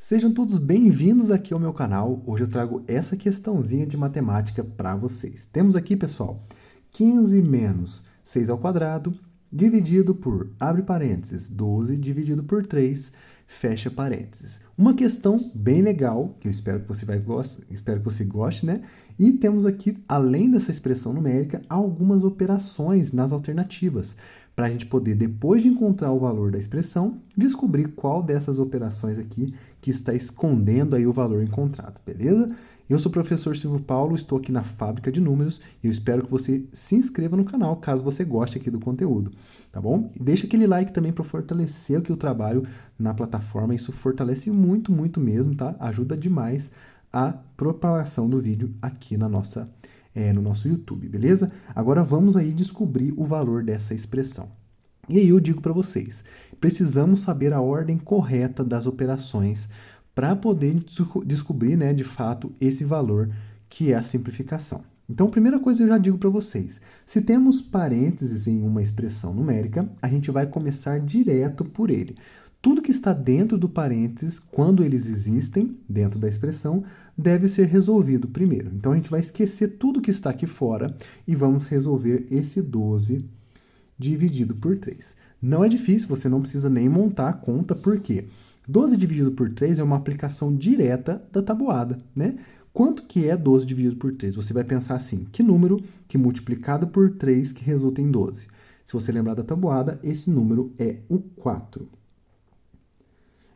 Sejam todos bem-vindos aqui ao meu canal. Hoje eu trago essa questãozinha de matemática para vocês. Temos aqui, pessoal, 15 menos 6 ao quadrado dividido por, abre parênteses, 12 dividido por 3, fecha parênteses. Uma questão bem legal, que eu espero que você goste, né? E temos aqui, além dessa expressão numérica, algumas operações nas alternativas, para a gente poder, depois de encontrar o valor da expressão, descobrir qual dessas operações aqui que está escondendo aí o valor encontrado, beleza? Eu sou o professor Silvio Paulo, estou aqui na Fábrica de Números e eu espero que você se inscreva no canal, caso você goste aqui do conteúdo, tá bom? E deixa aquele like também para fortalecer aqui o trabalho na plataforma, isso fortalece muito, muito mesmo, tá? Ajuda demais a propagação do vídeo aqui no nosso YouTube, beleza? Agora vamos aí descobrir o valor dessa expressão. E aí eu digo para vocês, precisamos saber a ordem correta das operações para poder descobrir, né, de fato, esse valor que é a simplificação. Então, a primeira coisa eu já digo para vocês, se temos parênteses em uma expressão numérica, a gente vai começar direto por ele. Tudo que está dentro do parênteses, quando eles existem dentro da expressão, deve ser resolvido primeiro. Então, a gente vai esquecer tudo que está aqui fora e vamos resolver esse 12 dividido por 3. Não é difícil, você não precisa nem montar a conta, por quê? 12 dividido por 3 é uma aplicação direta da tabuada, né? Quanto que é 12 dividido por 3? Você vai pensar assim, que número que multiplicado por 3 que resulta em 12? Se você lembrar da tabuada, esse número é o 4.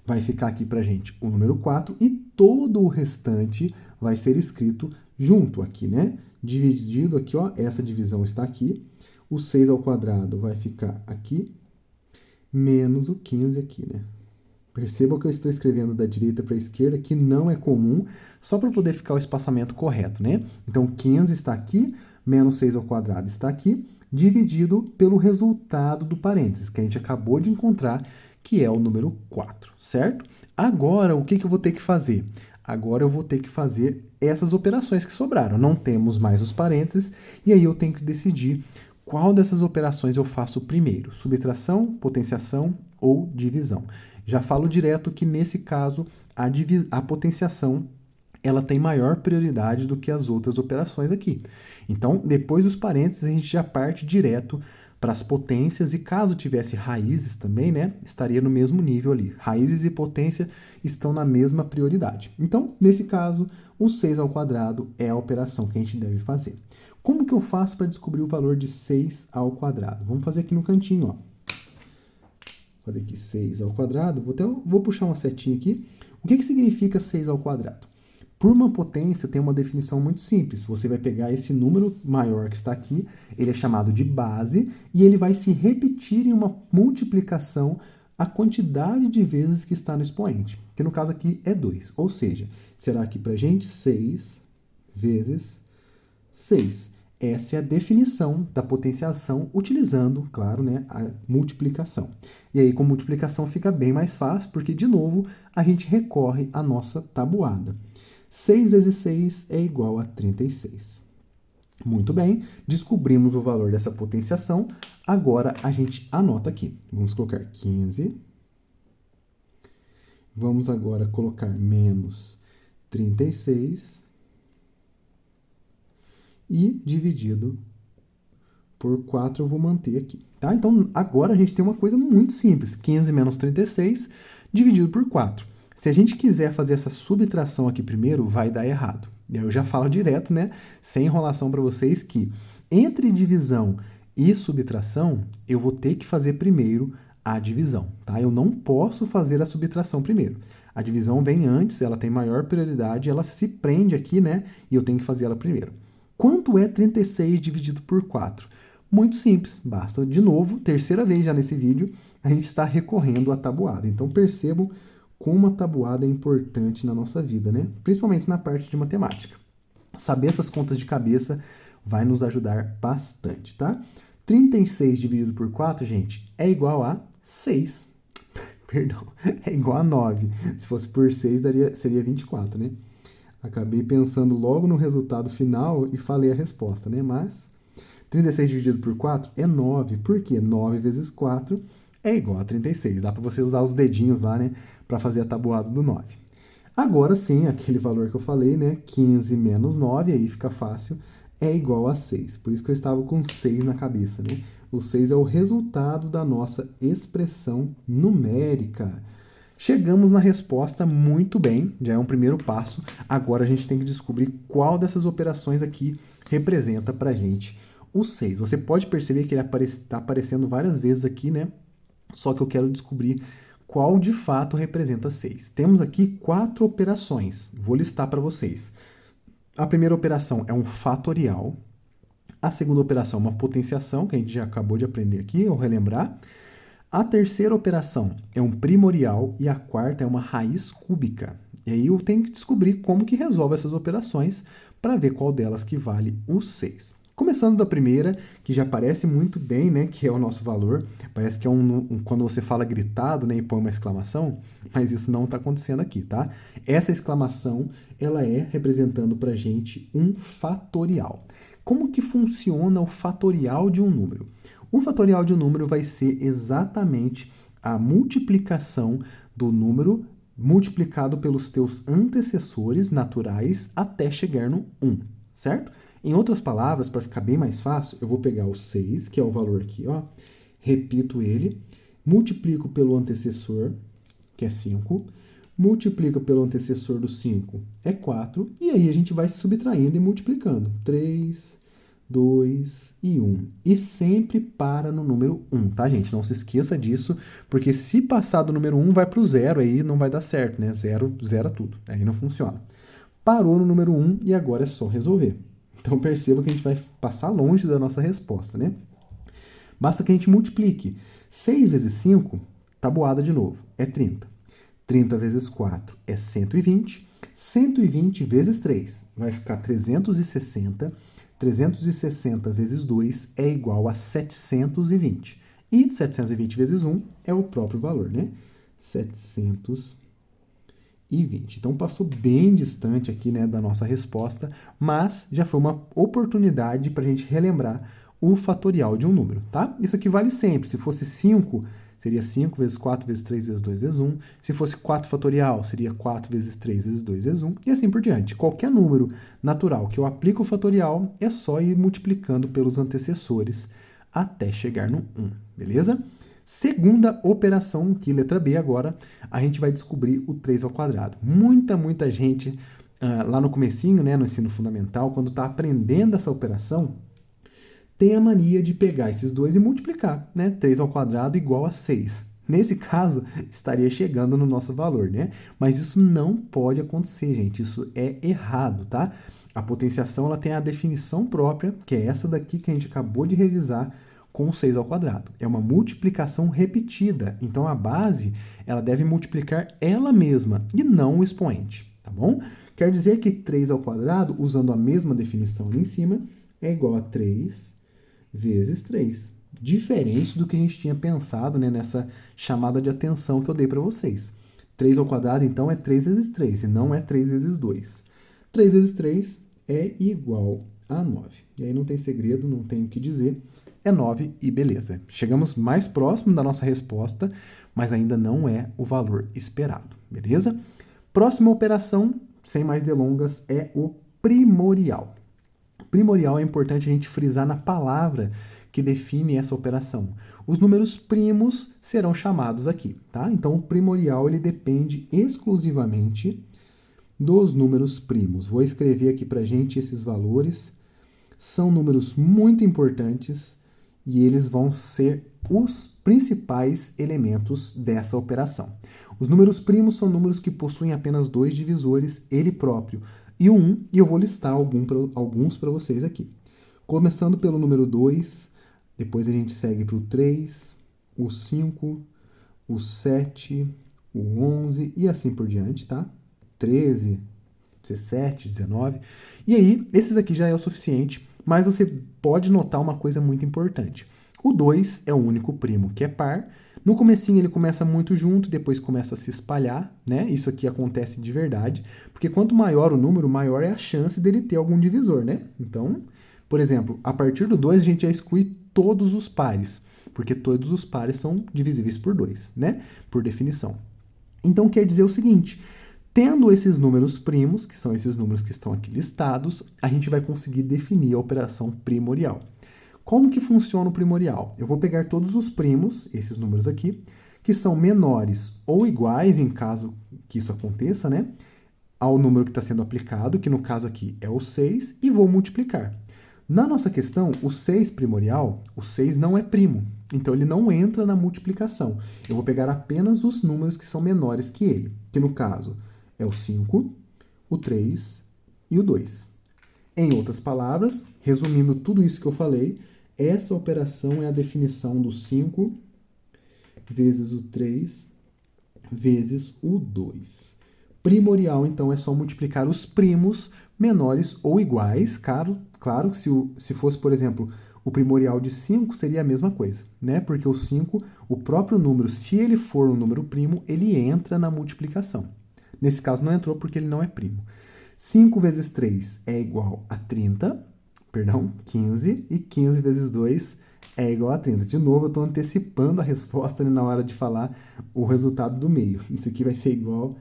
Vai ficar aqui pra gente o número 4 e todo o restante vai ser escrito junto aqui, né? Dividido aqui, ó, essa divisão está aqui. O 6 ao quadrado vai ficar aqui, menos o 15 aqui, né? Percebam que eu estou escrevendo da direita para a esquerda, que não é comum, só para poder ficar o espaçamento correto, né? Então, 15 está aqui, menos 6 ao quadrado está aqui, dividido pelo resultado do parênteses, que a gente acabou de encontrar, que é o número 4, certo? Agora, o que eu vou ter que fazer? Agora eu vou ter que fazer essas operações que sobraram. Não temos mais os parênteses, e aí eu tenho que decidir qual dessas operações eu faço primeiro, subtração, potenciação ou divisão. Já falo direto que, nesse caso, a potenciação ela tem maior prioridade do que as outras operações aqui. Então, depois dos parênteses, a gente já parte direto para as potências, e caso tivesse raízes também, né, estaria no mesmo nível ali. Raízes e potência estão na mesma prioridade. Então, nesse caso, o 6 ao quadrado é a operação que a gente deve fazer. Como que eu faço para descobrir o valor de 6 ao quadrado? Vamos fazer aqui no cantinho, ó. Vou fazer aqui 6 ao quadrado, vou puxar uma setinha aqui. O que significa 6 ao quadrado? Por uma potência tem uma definição muito simples. Você vai pegar esse número maior que está aqui, ele é chamado de base, e ele vai se repetir em uma multiplicação a quantidade de vezes que está no expoente, que no caso aqui é 2. Ou seja, será aqui para a gente 6 vezes 6. Essa é a definição da potenciação utilizando, claro, né, a multiplicação. E aí, com multiplicação fica bem mais fácil, porque, de novo, a gente recorre à nossa tabuada. 6 vezes 6 é igual a 36. Muito bem, descobrimos o valor dessa potenciação. Agora, a gente anota aqui. Vamos colocar 15. Vamos agora colocar menos 36. E dividido por 4 eu vou manter aqui, tá? Então, agora a gente tem uma coisa muito simples. 15 menos 36 dividido por 4. Se a gente quiser fazer essa subtração aqui primeiro, vai dar errado. E aí eu já falo direto, né? Sem enrolação para vocês, que entre divisão e subtração, eu vou ter que fazer primeiro a divisão, tá? Eu não posso fazer a subtração primeiro. A divisão vem antes, ela tem maior prioridade, ela se prende aqui, né? E eu tenho que fazer ela primeiro. Quanto é 36 dividido por 4? Muito simples, basta, de novo, terceira vez já nesse vídeo, a gente está recorrendo à tabuada. Então, percebam como a tabuada é importante na nossa vida, né? Principalmente na parte de matemática. Saber essas contas de cabeça vai nos ajudar bastante, tá? 36 dividido por 4, gente, é igual a 6. Perdão, é igual a 9. Se fosse por 6, seria 24, né? Acabei pensando logo no resultado final e falei a resposta, né? Mas 36 dividido por 4 é 9. Por quê? 9 vezes 4 é igual a 36. Dá para você usar os dedinhos lá, né? Para fazer a tabuada do 9. Agora sim, aquele valor que eu falei, né? 15 menos 9, aí fica fácil, é igual a 6. Por isso que eu estava com 6 na cabeça, né? O 6 é o resultado da nossa expressão numérica. Chegamos na resposta muito bem, já é um primeiro passo. Agora a gente tem que descobrir qual dessas operações aqui representa pra gente o 6. Você pode perceber que ele está aparecendo várias vezes aqui, né? Só que eu quero descobrir qual de fato representa 6. Temos aqui 4 operações, vou listar para vocês. A primeira operação é um fatorial. A segunda operação é uma potenciação, que a gente já acabou de aprender aqui, ou relembrar. A terceira operação é um primorial e a quarta é uma raiz cúbica. E aí eu tenho que descobrir como que resolve essas operações para ver qual delas que vale o 6. Começando da primeira, que já parece muito bem, né, que é o nosso valor. Parece que é quando você fala gritado, né, e põe uma exclamação, mas isso não está acontecendo aqui, tá? Essa exclamação, ela é representando para a gente um fatorial. Como que funciona o fatorial de um número? O fatorial de um número vai ser exatamente a multiplicação do número multiplicado pelos teus antecessores naturais até chegar no 1, certo? Em outras palavras, para ficar bem mais fácil, eu vou pegar o 6, que é o valor aqui, ó, repito ele, multiplico pelo antecessor, que é 5, multiplico pelo antecessor do 5, é 4, e aí a gente vai subtraindo e multiplicando. 3, 2 e 1. E sempre para no número 1, tá, gente? Não se esqueça disso, porque se passar do número 1, vai para o 0, aí não vai dar certo, né? 0 zera tudo, aí não funciona. Parou no número 1 e agora é só resolver. Então perceba que a gente vai passar longe da nossa resposta, né? Basta que a gente multiplique. 6 vezes 5, tabuada de novo, é 30. 30 vezes 4 é 120. 120 vezes 3 vai ficar 360. 360 vezes 2 é igual a 720. E 720 vezes 1 é o próprio valor, né? 720. Então passou bem distante aqui, né, da nossa resposta, mas já foi uma oportunidade para a gente relembrar o fatorial de um número, tá? Isso aqui vale sempre. Se fosse 5, seria 5 vezes 4 vezes 3 vezes 2 vezes 1. Se fosse 4 fatorial, seria 4 vezes 3 vezes 2 vezes 1. E assim por diante. Qualquer número natural que eu aplique o fatorial, é só ir multiplicando pelos antecessores até chegar no 1, beleza? Segunda operação, que letra B agora, a gente vai descobrir o 3 ao quadrado. Muita gente, lá no comecinho, né, no ensino fundamental, quando está aprendendo essa operação, tem a mania de pegar esses dois e multiplicar, né? 3 ao quadrado igual a 6. Nesse caso, estaria chegando no nosso valor, né? Mas isso não pode acontecer, gente. Isso é errado, tá? A potenciação ela tem a definição própria, que é essa daqui que a gente acabou de revisar, com 6 ao quadrado. É uma multiplicação repetida. Então, a base ela deve multiplicar ela mesma e não o expoente, tá bom? Quer dizer que 3 ao quadrado, usando a mesma definição ali em cima, é igual a 3 vezes 3. Diferente do que a gente tinha pensado, né, nessa chamada de atenção que eu dei para vocês. 3 ao quadrado, então, é 3 vezes 3, e não é 3 vezes 2. 3 vezes 3 é igual a 9. E aí não tem segredo, não tem o que dizer. É 9 e beleza. Chegamos mais próximo da nossa resposta, mas ainda não é o valor esperado, beleza? Próxima operação, sem mais delongas, é o primorial. Primorial é importante a gente frisar na palavra que define essa operação. Os números primos serão chamados aqui, tá? Então, o primorial ele depende exclusivamente dos números primos. Vou escrever aqui pra gente esses valores. São números muito importantes e eles vão ser os principais elementos dessa operação. Os números primos são números que possuem apenas dois divisores, ele próprio e o 1, e eu vou listar alguns para vocês aqui. Começando pelo número 2, depois a gente segue para o 3, o 5, o 7, o 11 e assim por diante, tá? 13, 17, 19. E aí, esses aqui já é o suficiente, mas você pode notar uma coisa muito importante. O 2 é o único primo que é par. No comecinho ele começa muito junto, depois começa a se espalhar, né? Isso aqui acontece de verdade, porque quanto maior o número, maior é a chance dele ter algum divisor, né? Então, por exemplo, a partir do 2 a gente já exclui todos os pares, porque todos os pares são divisíveis por 2, né? Por definição. Então quer dizer o seguinte, Tendo esses números primos, que são esses números que estão aqui listados, a gente vai conseguir definir a operação primorial. Como que funciona o primorial? Eu vou pegar todos os primos, esses números aqui, que são menores ou iguais, em caso que isso aconteça, né, ao número que está sendo aplicado, que no caso aqui é o 6, e vou multiplicar. Na nossa questão, o 6 primorial, o 6 não é primo, então ele não entra na multiplicação. Eu vou pegar apenas os números que são menores que ele, que no caso é o 5, o 3 e o 2. Em outras palavras, resumindo tudo isso que eu falei, essa operação é a definição do 5 vezes o 3 vezes o 2. Primorial, então, é só multiplicar os primos menores ou iguais. Claro que se fosse, por exemplo, o primorial de 5 seria a mesma coisa, né? Porque o 5, o próprio número, se ele for um número primo, ele entra na multiplicação. Nesse caso não entrou porque ele não é primo. 5 vezes 3 é igual a 15, e 15 vezes 2 é igual a 30. De novo, eu estou antecipando a resposta na hora de falar o resultado do meio. Isso aqui vai ser igual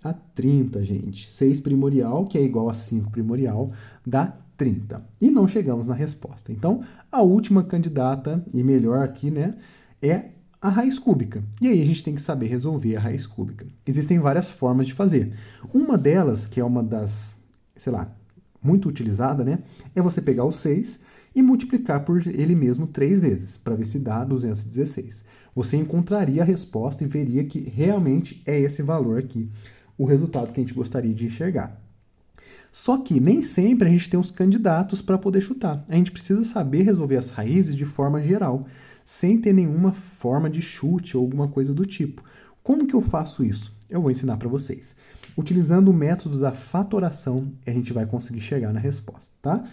a 30, gente. 6 primorial, que é igual a 5 primorial, dá 30. E não chegamos na resposta. Então, a última candidata, e melhor aqui, né, é a raiz cúbica. E aí a gente tem que saber resolver a raiz cúbica. Existem várias formas de fazer. Uma delas, que é uma das, sei lá, muito utilizada, né, é você pegar o 6 e multiplicar por ele mesmo 3 vezes, para ver se dá 216. Você encontraria a resposta e veria que realmente é esse valor aqui, o resultado que a gente gostaria de enxergar. Só que nem sempre a gente tem os candidatos para poder chutar. A gente precisa saber resolver as raízes de forma geral, sem ter nenhuma forma de chute ou alguma coisa do tipo. Como que eu faço isso? Eu vou ensinar para vocês. Utilizando o método da fatoração, a gente vai conseguir chegar na resposta, tá?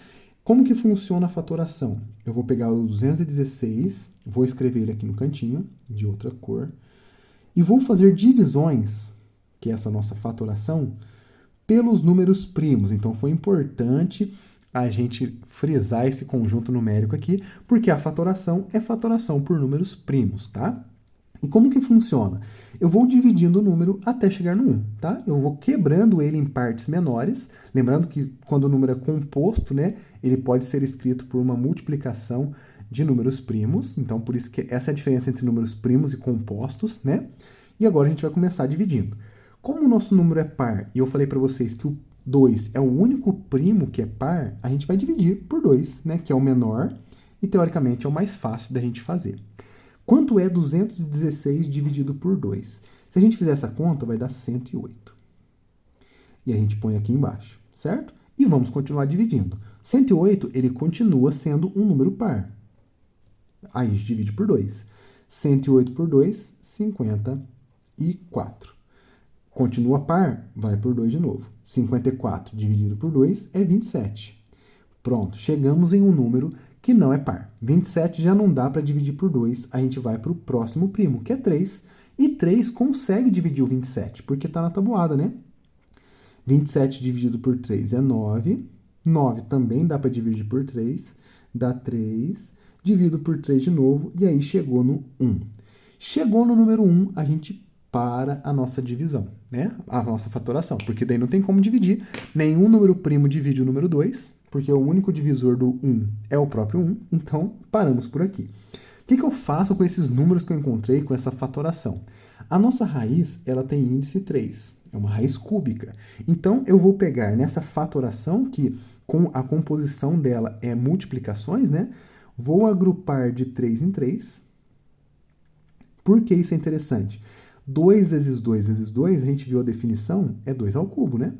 Como que funciona a fatoração? Eu vou pegar o 216, vou escrever ele aqui no cantinho, de outra cor, e vou fazer divisões, que é essa nossa fatoração, pelos números primos. Então, foi importante a gente frisar esse conjunto numérico aqui, porque a fatoração é fatoração por números primos, tá? E como que funciona? Eu vou dividindo o número até chegar no 1, tá? Eu vou quebrando ele em partes menores, lembrando que quando o número é composto, né, ele pode ser escrito por uma multiplicação de números primos, então por isso que essa é a diferença entre números primos e compostos, né? E agora a gente vai começar dividindo. Como o nosso número é par, e eu falei para vocês que o 2 é o único primo que é par, a gente vai dividir por 2, né, que é o menor e teoricamente é o mais fácil da gente fazer. Quanto é 216 dividido por 2? Se a gente fizer essa conta, vai dar 108. E a gente põe aqui embaixo, certo? E vamos continuar dividindo. 108, ele continua sendo um número par. Aí a gente divide por 2. 108 por 2, 54. Continua par, vai por 2 de novo. 54 dividido por 2 é 27. Pronto, chegamos em um número que não é par. 27 já não dá para dividir por 2, a gente vai para o próximo primo, que é 3. E 3 consegue dividir o 27, porque está na tabuada, né? 27 dividido por 3 é 9. 9 também dá para dividir por 3, dá 3. Divido por 3 de novo, e aí chegou no 1. Chegou no número 1, a gente para a nossa divisão, né? A nossa fatoração, porque daí não tem como dividir. Nenhum número primo divide o número 2, porque o único divisor do 1 é o próprio 1, então paramos por aqui. O que eu faço com esses números que eu encontrei com essa fatoração? A nossa raiz, ela tem índice 3, é uma raiz cúbica. Então, eu vou pegar nessa fatoração, que com a composição dela é multiplicações, né? Vou agrupar de 3 em 3. Por que isso é interessante? 2 vezes 2 vezes 2, a gente viu a definição, é 2 ao cubo, né?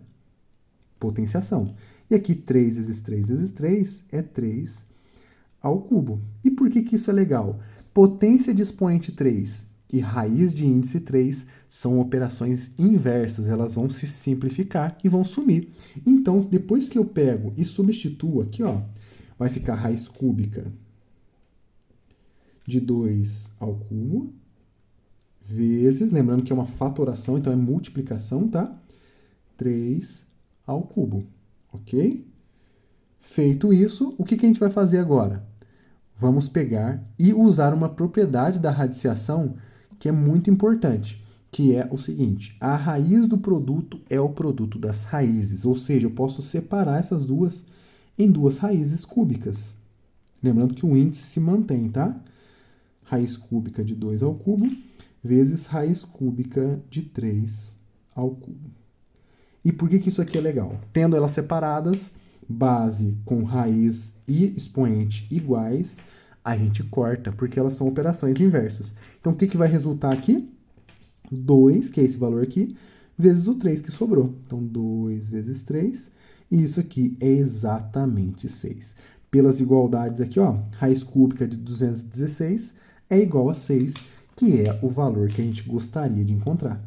Potenciação. E aqui 3 vezes 3 vezes 3 é 3 ao cubo. E por que isso é legal? Potência de expoente 3 e raiz de índice 3 são operações inversas, elas vão se simplificar e vão sumir. Então, depois que eu pego e substituo aqui, ó, vai ficar raiz cúbica de 2 ao cubo, vezes, lembrando que é uma fatoração, então é multiplicação, tá? 3 ao cubo, ok? Feito isso, o que a gente vai fazer agora? Vamos pegar e usar uma propriedade da radiciação que é muito importante. que é o seguinte: a raiz do produto é o produto das raízes, ou seja, eu posso separar essas duas em duas raízes cúbicas. Lembrando que o índice se mantém, tá? Raiz cúbica de 2 ao cubo vezes raiz cúbica de 3 ao cubo. E por que isso aqui é legal? Tendo elas separadas, base com raiz e expoente iguais, a gente corta, porque elas são operações inversas. Então, o que vai resultar aqui? 2, que é esse valor aqui, vezes o 3 que sobrou. Então, 2 vezes 3, e isso aqui é exatamente 6. Pelas igualdades aqui, ó, raiz cúbica de 216 é igual a 6, que é o valor que a gente gostaria de encontrar.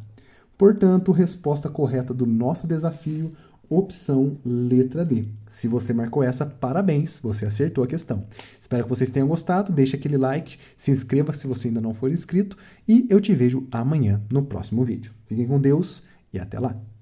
Portanto, resposta correta do nosso desafio, opção letra D. Se você marcou essa, parabéns, você acertou a questão. Espero que vocês tenham gostado, deixe aquele like, se inscreva se você ainda não for inscrito e eu te vejo amanhã no próximo vídeo. Fiquem com Deus e até lá!